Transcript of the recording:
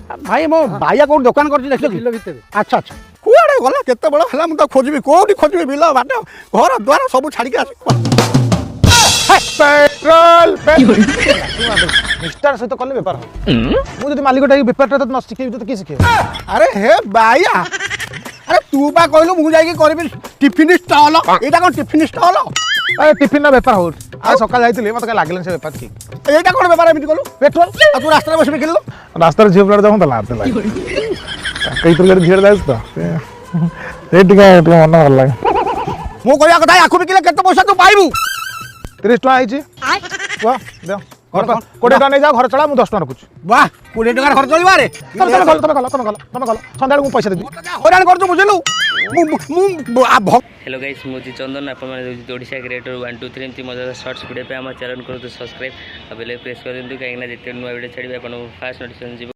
भाई मो भाइया कोन दुकान करछि देखियो बिल भितर अच्छा अच्छा कुआडे गला केते बड़ हला मु त खोजबी कोठी खोजबी बिल बाट घर द्वार सब छाड़ी के पेट्रोल मिस्टर सहित कले बेपार मु जदि मालिकटा बेपारटा त न सिखेबी त की सिखेबी अरे हे भाइया अरे तू बा कहलु मु जाई के करबी टिफिन स्टॉल एटा कोन टिफिन स्टॉल ए टिफिन ना बेपार हो आज सकाळ जाइतिले मते लागले से बेपार ठीक एटा कोन व्यापार एमिति कहलु पेट्रोल आ तू रास्ता बस बिकिलु रास्ता झियो प्लेट जाऊ त लाते लाग कई तरह घेर जाइस त रेट का मन भल लागे मु कहया कथा आखु बिकिले केते पैसा तू पाइबू 30 टका आइछि वाह दे घर 20 टका नै जा घर चला मु 10 टका रखुछु वाह 20 टका खर्च होइबा रे तमे गल संध्याळ मु पैसा देबी हैरान करछु बुझिलु मु हेलो गाइस मुझे चंदन आप ओडिशा क्रिएटर 1 2 3 एमती मजा शॉर्ट्स वीडियो पे हम चैनल को सब्सक्राइब बेल प्रेस कर दिंतु कहीं जिते नुआ वीडियो छाड़ी फास्ट नोटिफिकेशन